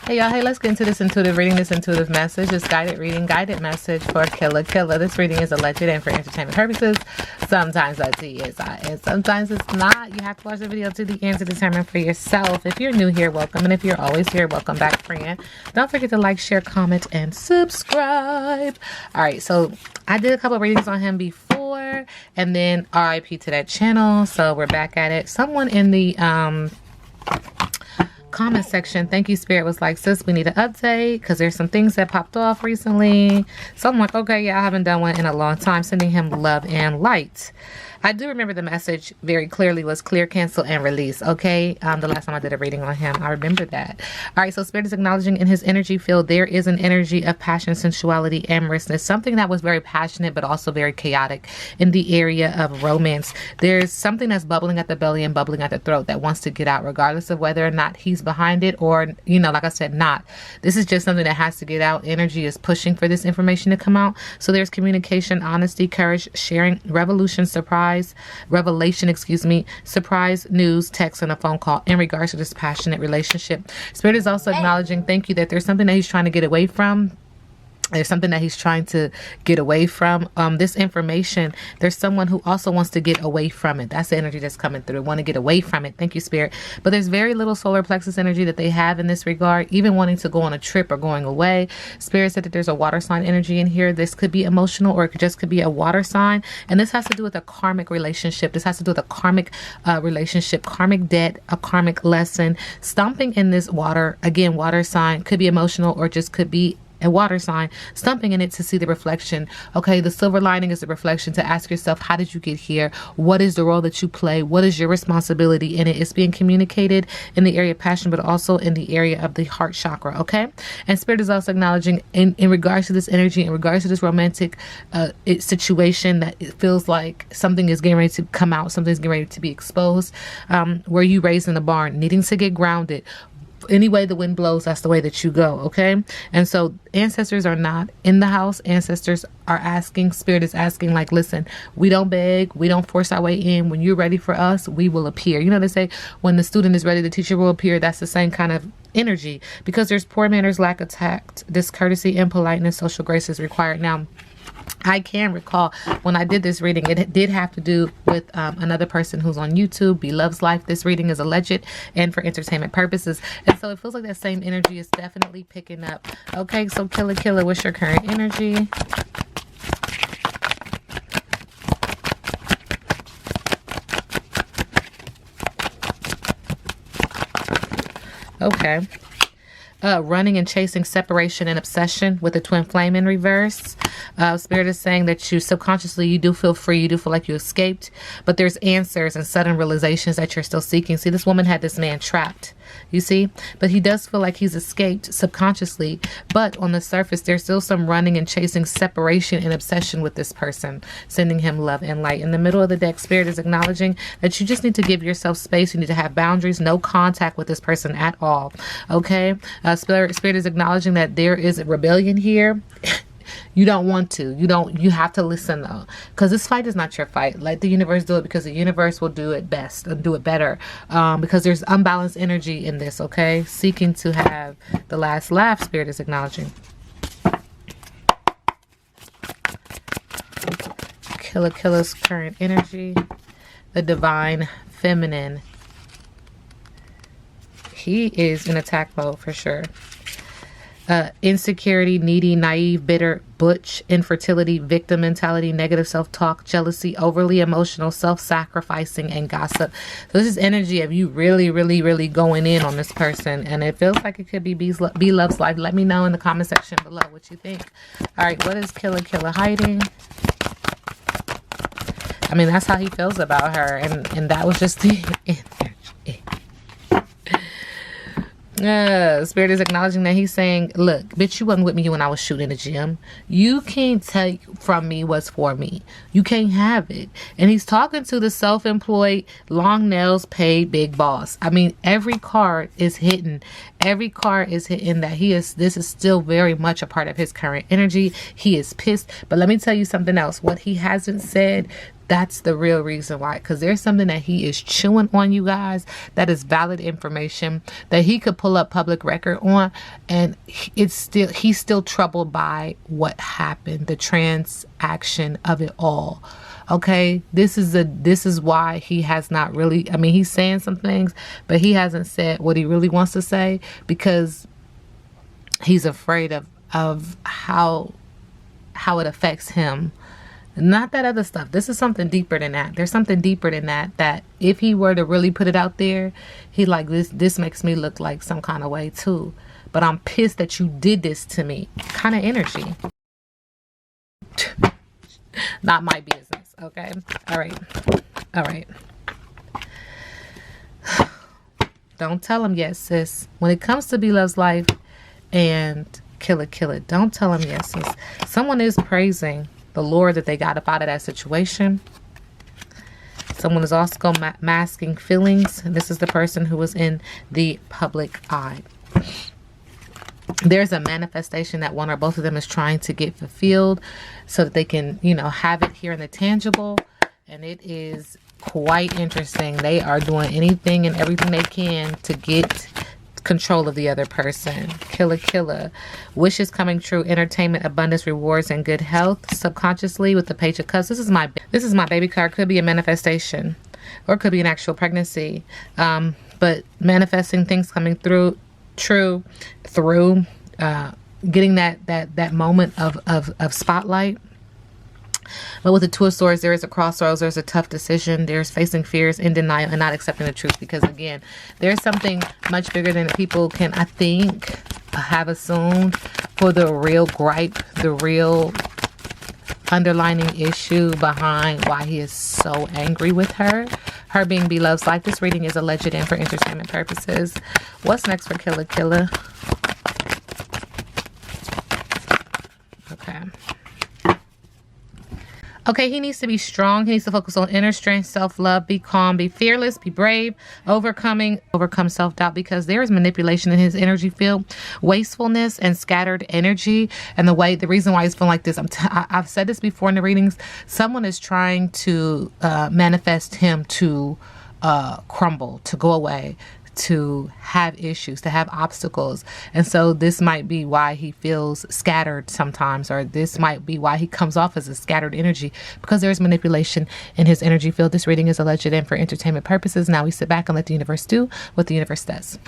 Hey y'all, hey, let's get into this intuitive reading, this intuitive message, this guided reading, guided message for Killa Killa. This reading is alleged and for entertainment purposes. Sometimes that tea is hot and sometimes it's not. You have to watch the video to the end to determine for yourself. If you're new here, welcome. And if you're always here, welcome back, friend. Don't forget to like, share, comment, and subscribe. All right, so I did a couple of readings on him before and then RIP to that channel. So we're back at it. Someone in the comment section, thank you, Spirit, was like, sis, we need an update because there's some things that popped off recently. So I'm like, okay, yeah, I haven't done one in a long time. Sending him love and light. I do remember the message very clearly was clear, cancel, and release. Okay, the last time I did a reading on him, I remember that. All right, so Spirit is acknowledging in his energy field there is an energy of passion, sensuality, amorousness, something that was very passionate but also very chaotic in the area of romance. There's something that's bubbling at the belly and bubbling at the throat that wants to get out, regardless of whether or not he's behind it or, you know, like I said, not. This is just something that has to get out. Energy is pushing for this information to come out. So there's communication, honesty, courage, sharing, revelation, surprise, news, text, and a phone call in regards to this passionate relationship. Spirit is also acknowledging, thank you, that there's something that he's trying to get away from. There's something that he's trying to get away from. This information, there's someone who also wants to get away from it. That's the energy that's coming through. Want to get away from it. Thank you, Spirit. But there's very little solar plexus energy that they have in this regard, even wanting to go on a trip or going away. Spirit said that there's a water sign energy in here. This could be emotional or it just could be a water sign. And this has to do with a karmic relationship. This has to do with a karmic relationship, karmic debt, a karmic lesson. Stomping in this water, again, water sign, could be emotional or just could be a water sign, stumping in it to see the reflection. Okay, the silver lining is the reflection to ask yourself, how did you get here? What is the role that you play? What is your responsibility in it? It's being communicated in the area of passion, but also in the area of the heart chakra. Okay, and Spirit is also acknowledging in regards to this energy, in regards to this romantic situation, that it feels like something is getting ready to come out, something's getting ready to be exposed. Were you raised in a barn, needing to get grounded? Any way the wind blows, that's the way that you go. Okay, and so ancestors are not in the house. Ancestors are asking, Spirit is asking, like, listen, we don't beg, we don't force our way in. When you're ready for us, we will appear. You know, they say when the student is ready, the teacher will appear. That's the same kind of energy, because there's poor manners, lack of tact, discourtesy, impoliteness, social grace is required. Now, I can recall when I did this reading, it did have to do with another person who's on YouTube, Bloveslife. This reading is alleged and for entertainment purposes. And so it feels like that same energy is definitely picking up. Okay, so Killa Killa, what's your current energy? Okay. Running and chasing separation and obsession with the twin flame in reverse. Spirit is saying that you subconsciously, you do feel free, you do feel like you escaped, but there's answers and sudden realizations that you're still seeking. See, this woman had this man trapped, you see, but he does feel like he's escaped subconsciously, but on the surface there's still some running and chasing separation and obsession with this person, sending him love and light. In the middle of the deck, Spirit is acknowledging that you just need to give yourself space. You need to have boundaries, no contact with this person at all. Okay, Spirit is acknowledging that there is a rebellion here. You don't want to. You have to listen, though, because this fight is not your fight. Let the universe do it, because the universe will do it best and do it better, because there's unbalanced energy in this. Okay, seeking to have the last laugh, Spirit is acknowledging. Killa Killa's current energy, the divine feminine. He is in attack mode for sure. Insecurity, needy, naive, bitter, butch, infertility, victim mentality, negative self-talk, jealousy, overly emotional, self-sacrificing, and gossip. So this is energy of you really, really, really going in on this person, and it feels like it could be Bloveslife. Let me know in the comment section below what you think. All right, what is Killa Killa hiding? I mean, that's how he feels about her, and that was just the energy. Spirit is acknowledging that he's saying, look, bitch, you wasn't with me when I was shooting in the gym. You can't take from me what's for me. You can't have it. And he's talking to the self-employed, long nails, paid big boss. I mean, every card is hitting. Every card is hitting that this is still very much a part of his current energy. He is pissed. But let me tell you something else. What he hasn't said That's the real reason why. Because there's something that he is chewing on, you guys, that is valid information that he could pull up public record on, and he's still troubled by what happened, the transaction of it all. Okay, this is why he has not really, I mean, he's saying some things, but he hasn't said what he really wants to say, because he's afraid of how it affects him. Not that other stuff. This is something deeper than that. There's something deeper than that, that if he were to really put it out there, he like, this makes me look like some kind of way too. But I'm pissed that you did this to me. Kind of energy. Not my business. Okay. All right. All right. Don't tell him yes, sis. When it comes to Bloveslife and Killa Killa, don't tell him yes, sis. Someone is praising the Lord that they got up out of that situation. Someone is also masking feelings. And this is the person who was in the public eye. There's a manifestation that one or both of them is trying to get fulfilled so that they can, you know, have it here in the tangible. And it is quite interesting. They are doing anything and everything they can to get control of the other person. Killa Killa. Wishes coming true, entertainment, abundance, rewards, and good health. Subconsciously with the Page of Cups. This is my baby card. Could be a manifestation, or it could be an actual pregnancy. But manifesting things coming through getting that moment of spotlight. But with the Two of Swords, there is a crossroads. There's a tough decision. There's facing fears, in denial, and not accepting the truth. Because, again, there's something much bigger than people can, I think, have assumed, for the real gripe, the real underlining issue behind why he is so angry with her. Her being Bloveslife. This reading is alleged and for entertainment purposes. What's next for Killa Killa? Okay. Okay, he needs to be strong. He needs to focus on inner strength, self-love, be calm, be fearless, be brave, overcome self-doubt, because there is manipulation in his energy field, wastefulness and scattered energy. And the reason why he's feeling like this, I've said this before in the readings, someone is trying to manifest him to crumble, to go away, to have issues, to have obstacles. And so this might be why he feels scattered sometimes, or this might be why he comes off as a scattered energy, because there's manipulation in his energy field. This reading is alleged and for entertainment purposes. Now we sit back and let the universe do what the universe does.